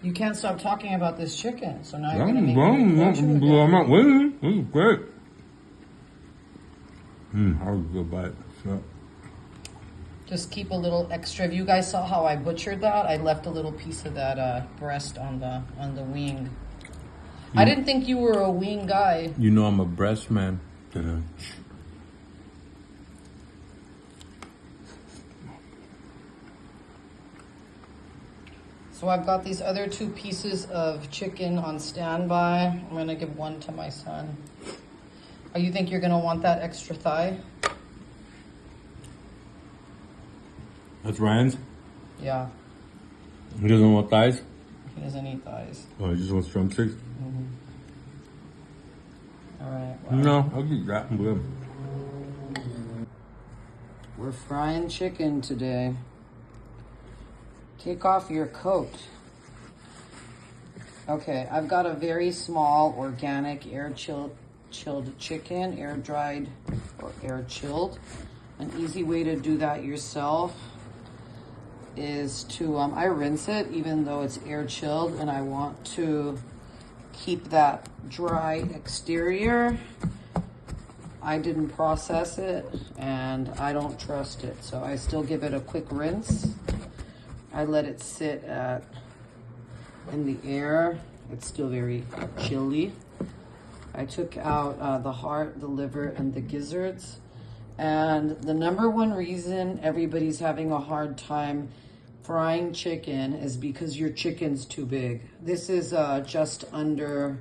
You can't stop talking about this chicken, so now you're I'm gonna make me report you again. not winning. This is great. That was a good bite. So, Just keep a little extra. If you guys saw how I butchered that, I left a little piece of that breast on the wing. I didn't think you were a wing guy. you know I'm a breast man. So I've got these other 2 pieces of chicken on standby. I'm gonna give one to my son. Oh, you think you're gonna want that extra thigh? That's Ryan's. Yeah, He doesn't want thighs. he doesn't eat thighs. Oh, he just wants drumsticks. All right. Well, No, I'll keep that. I'm good. we're frying chicken today. Take off your coat. Okay, I've got a very small organic air chilled chicken, air dried or air chilled. An easy way to do that yourself is to, I rinse it even though it's air chilled, and I want to keep that dry exterior. I didn't process it and I don't trust it, so I still give it a quick rinse. I let it sit in the air. It's still very chilly. I took out the heart, the liver, and the gizzards. And the number one reason everybody's having a hard time frying chicken is because your chicken's too big. This is just under,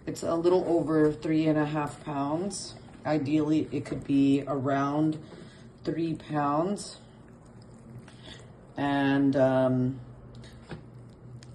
it's a little over 3.5 pounds. Ideally, it could be around 3 pounds. And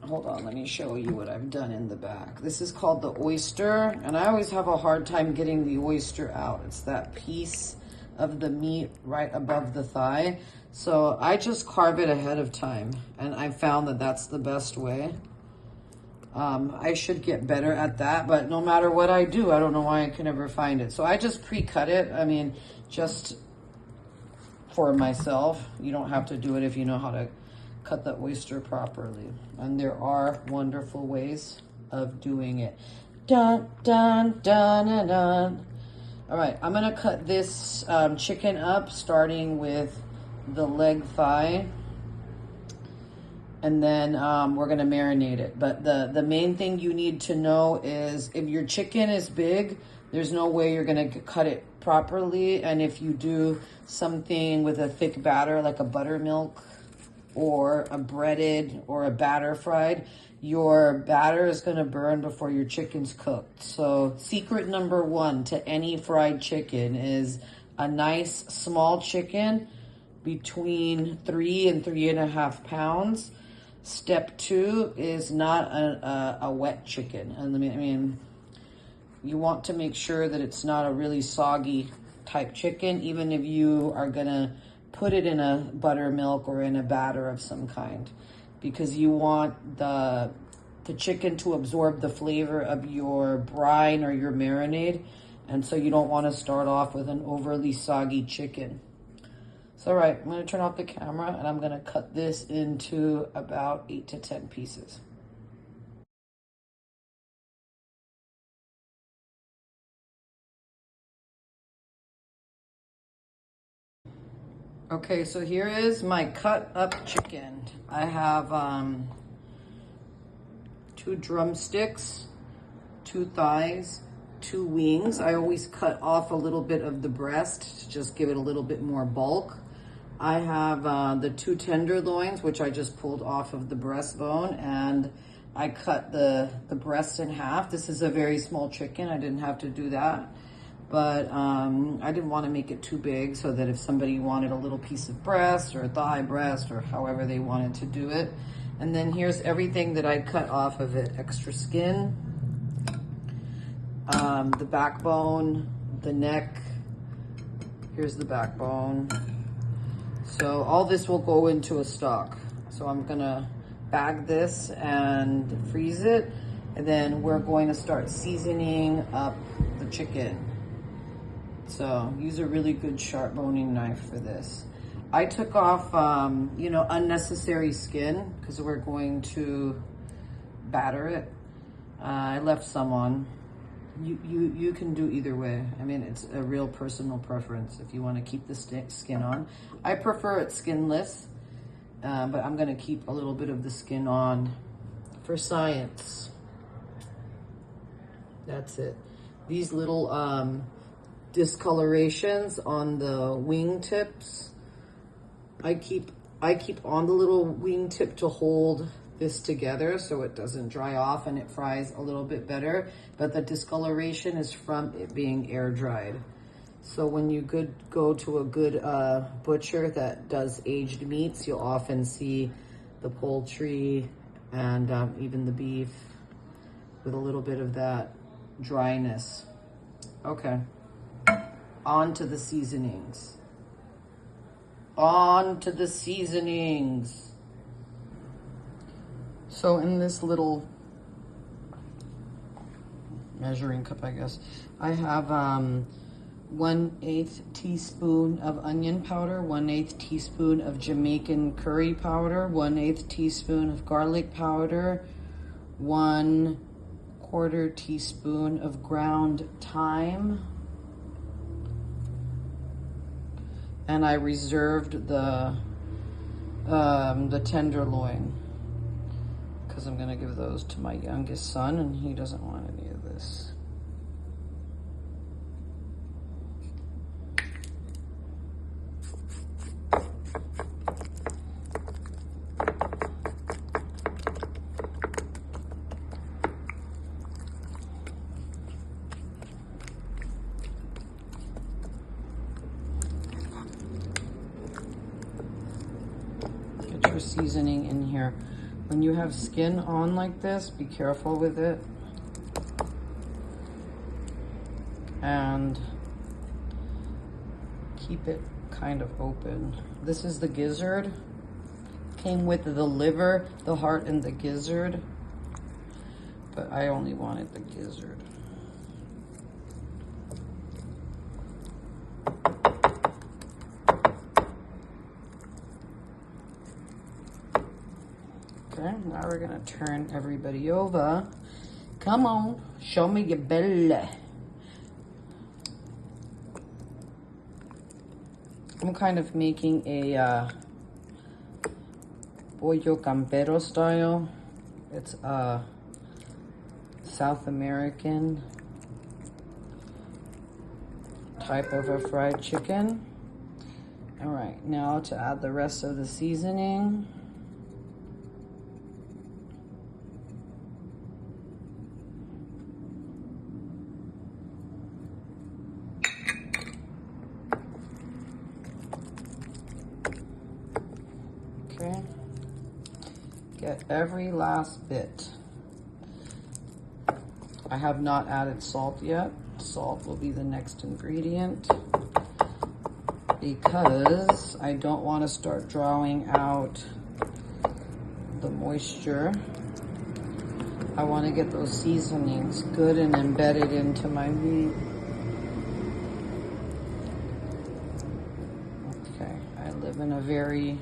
hold on, let me show you what I've done in the back. This is called the oyster, and I always have a hard time getting the oyster out. It's that piece of the meat right above the thigh. So I just carve it ahead of time, and I found that that's the best way. I should get better at that, but no matter what I do, I don't know why I can never find it. So I just pre-cut it. I mean, just for myself. You don't have to do it if you know how to cut the oyster properly. And there are wonderful ways of doing it. Dun, dun, dun, dun, dun. All right, I'm gonna cut this chicken up, starting with the leg thigh. And then we're gonna marinate it. But the main thing you need to know is if your chicken is big, there's no way you're gonna cut it properly. And if you do something with a thick batter, like a buttermilk or a breaded or a batter fried, your batter is gonna burn before your chicken's cooked. So secret number 1 to any fried chicken is a nice small chicken between 3 and 3.5 pounds. Step 2 is not a wet chicken. And I mean, you want to make sure that it's not a really soggy type chicken, even if you are gonna put it in a buttermilk or in a batter of some kind, because you want the chicken to absorb the flavor of your brine or your marinade. And so you don't want to start off with an overly soggy chicken. So, all right, I'm going to turn off the camera and I'm going to cut this into about 8 to 10 pieces. Okay, so here is my cut up chicken. I have 2 drumsticks, 2 thighs, 2 wings. I always cut off a little bit of the breast to just give it a little bit more bulk. I have the 2 tenderloins, which I just pulled off of the breastbone, and I cut the breast in half. This is a very small chicken. I didn't have to do that, but I didn't want to make it too big so that if somebody wanted a little piece of breast or thigh breast or however they wanted to do it. And then here's everything that I cut off of it. Extra skin, the backbone, the neck. Here's the backbone. So all this will go into a stock. So I'm gonna bag this and freeze it. And then we're going to start seasoning up the chicken. So use a really good sharp boning knife for this. I took off, unnecessary skin because we're going to batter it. I left some on. You can do either way. I mean, it's a real personal preference if you want to keep the skin on. I prefer it skinless, but I'm going to keep a little bit of the skin on for science. That's it. These little discolorations on the wing tips, I keep on the little wing tip to hold this together so it doesn't dry off and it fries a little bit better. But the discoloration is from it being air dried. So when you go to a good butcher that does aged meats, you'll often see the poultry and even the beef with a little bit of that dryness. Okay, on to the seasonings. On to the seasonings. So in this little measuring cup, I guess, I have 1/8 teaspoon of onion powder, 1/8 teaspoon of Jamaican curry powder, 1/8 teaspoon of garlic powder, 1/4 teaspoon of ground thyme, and I reserved the tenderloin because I'm gonna give those to my youngest son and he doesn't want any of this. Get your seasoning in here. When you have skin on like this, be careful with it. And keep it kind of open. This is the gizzard. Came with the liver, the heart, and the gizzard. But I only wanted the gizzard. Okay, now we're gonna turn everybody over. Come on, show me your belly. I'm kind of making a pollo campero style. It's a South American type of a fried chicken. All right, now to add the rest of the seasoning. Okay, get every last bit. I have not added salt yet. Salt will be the next ingredient because I don't want to start drawing out the moisture. I want to get those seasonings good and embedded into my meat. Okay, I live in a very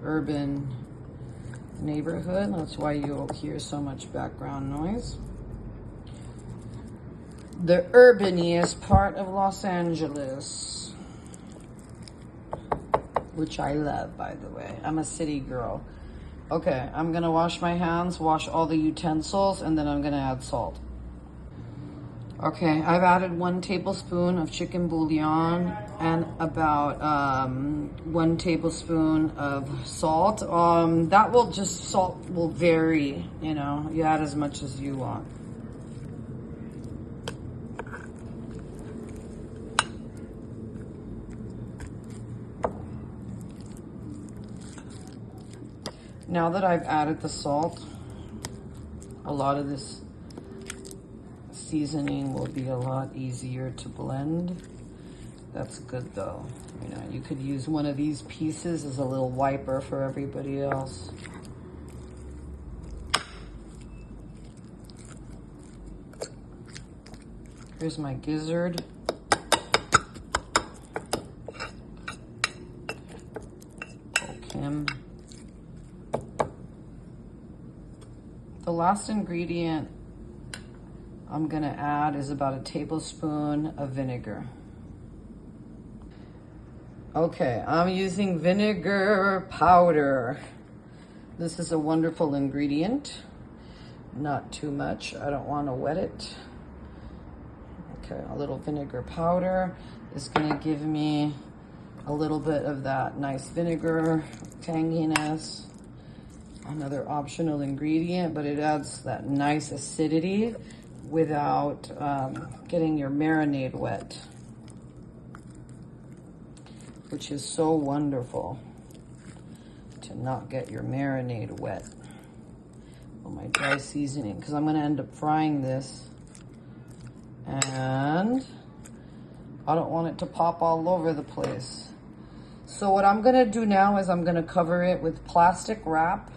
urban neighborhood. That's why you'll hear so much background noise. The urbaniest part of Los Angeles, which I love, by the way. I'm a city girl. Okay, I'm gonna wash my hands, wash all the utensils, and then I'm gonna add salt. Okay, I've added 1 tablespoon of chicken bouillon and about 1 tablespoon of salt. That will just, salt will vary, you know, you add as much as you want. Now that I've added the salt, a lot of this seasoning will be a lot easier to blend. That's good though. You know, you could use one of these pieces as a little wiper for everybody else. Here's my gizzard. Poke him. The last ingredient I'm gonna add is about a tablespoon of vinegar. Okay, I'm using vinegar powder. This is a wonderful ingredient. Not too much, I don't wanna wet it. Okay, a little vinegar powder is gonna give me a little bit of that nice vinegar tanginess. Another optional ingredient, but it adds that nice acidity without getting your marinade wet, which is so wonderful to not get your marinade wet. Oh, my dry seasoning, because I'm gonna end up frying this and I don't want it to pop all over the place. So what I'm gonna do now is I'm gonna cover it with plastic wrap.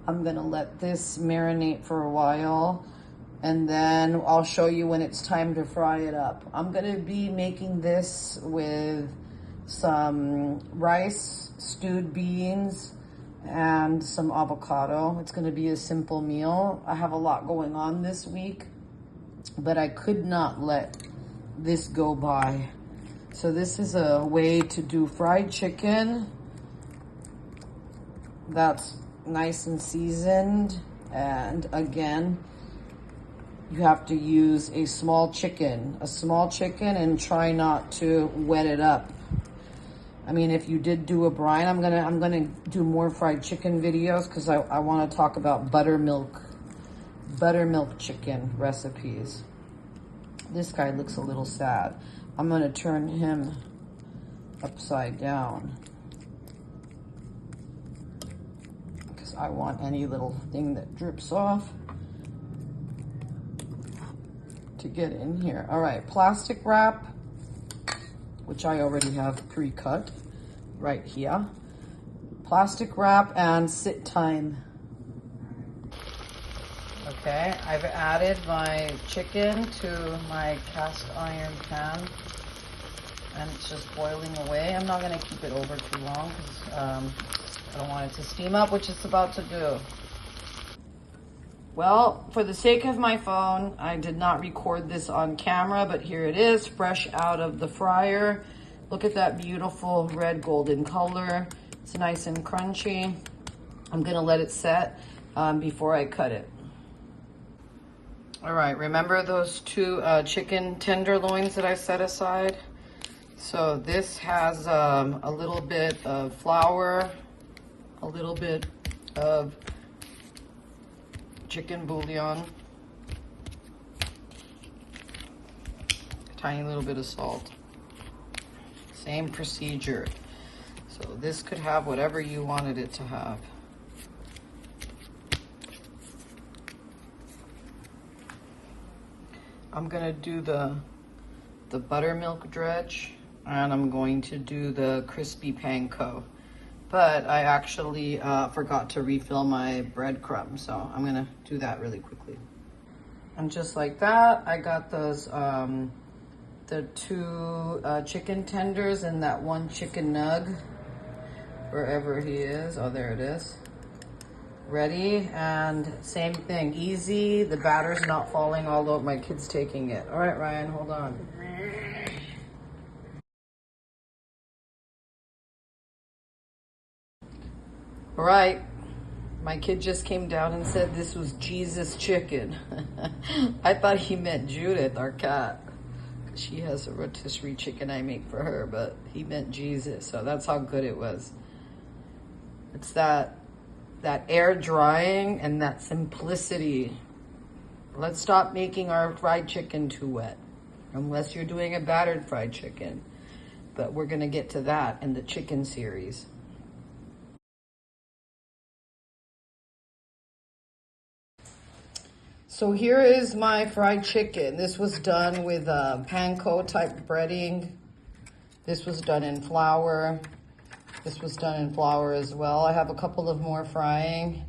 I'm gonna let this marinate for a while, and then I'll show you when it's time to fry it up. I'm gonna be making this with some rice, stewed beans, and some avocado. It's gonna be a simple meal. I have a lot going on this week, but I could not let this go by. So this is a way to do fried chicken that's nice and seasoned. And again, you have to use a small chicken and try not to wet it up. I mean, if you did do a brine, I'm gonna do more fried chicken videos because I want to talk about buttermilk chicken recipes. This guy looks a little sad. I'm gonna turn him upside down because I want any little thing that drips off to get in here. All right, plastic wrap, which I already have pre-cut right here. Plastic wrap and sit time. Okay, I've added my chicken to my cast iron pan and it's just boiling away. I'm not gonna keep it over too long because I don't want it to steam up, which it's about to do. Well, for the sake of my phone, I did not record this on camera, but here it is, fresh out of the fryer. Look at that beautiful red golden color. It's nice and crunchy. I'm gonna let it set before I cut it. All right, remember those two chicken tenderloins that I set aside? So this has a little bit of flour, a little bit of chicken bouillon, a tiny little bit of salt. Same procedure. So this could have whatever you wanted it to have. I'm gonna do the buttermilk dredge, and I'm going to do the crispy panko. But I actually forgot to refill my breadcrumbs, so I'm gonna do that really quickly. And just like that, I got those, the two chicken tenders and that one chicken nug, wherever he is. Oh, there it is. Ready, and same thing, easy. The batter's not falling, although my kid's taking it. All right, Ryan, hold on. All right, my kid just came down and said this was Jesus chicken. I thought he meant Judith, our cat. She has a rotisserie chicken I make for her, but he meant Jesus, so that's how good it was. It's that air drying and that simplicity. Let's stop making our fried chicken too wet, unless you're doing a battered fried chicken. But we're gonna get to that in the chicken series. So here is my fried chicken. This was done with panko type breading. This was done in flour. This was done in flour as well. I have a couple of more frying,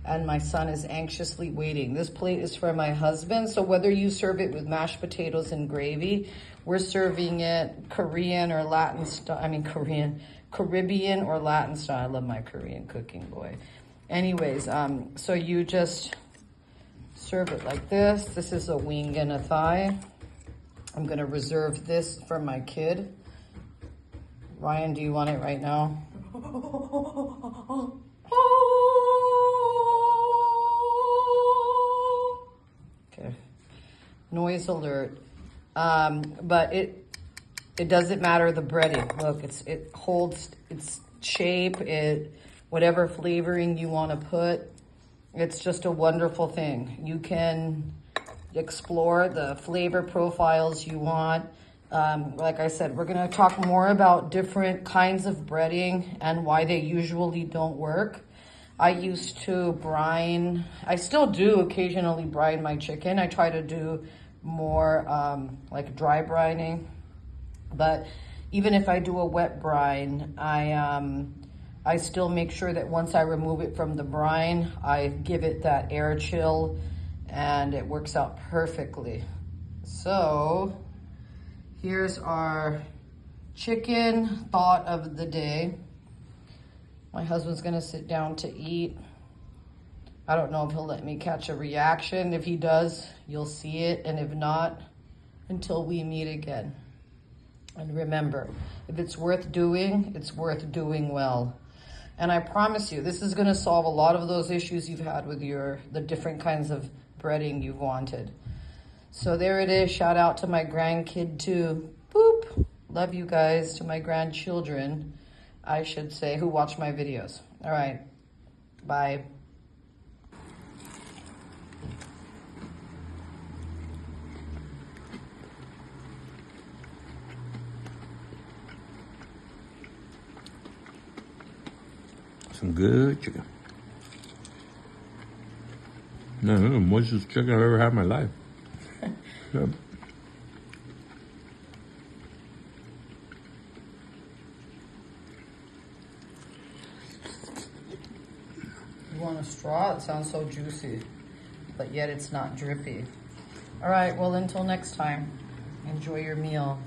and my son is anxiously waiting. This plate is for my husband, so whether you serve it with mashed potatoes and gravy, we're serving it Korean or Latin style. I mean Caribbean or Latin style. I love my Korean cooking, boy. Anyways, so you just serve it like this. This is a wing and a thigh. I'm gonna reserve this for my kid. Ryan, do you want it right now? Okay, noise alert. But it doesn't matter the breading. Look, it holds its shape, whatever flavoring you want to put. It's just a wonderful thing. You can explore the flavor profiles you want. Like I said, we're gonna talk more about different kinds of breading and why they usually don't work. I used to brine, I still do occasionally brine my chicken. I try to do more like dry brining, but even if I do a wet brine, I still make sure that once I remove it from the brine, I give it that air chill and it works out perfectly. So here's our chicken thought of the day. My husband's gonna sit down to eat. I don't know if he'll let me catch a reaction. If he does, you'll see it. And if not, until we meet again. And remember, if it's worth doing, it's worth doing well. And I promise you, this is gonna solve a lot of those issues you've had with the different kinds of breading you've wanted. So there it is. Shout out to my grandkid too. Boop. Love you guys. To my grandchildren, I should say, who watch my videos. All right. Bye. Some good chicken. No, the moistest chicken I've ever had in my life. Yeah. You want a straw? It sounds so juicy, but yet it's not drippy. All right, well, until next time, enjoy your meal.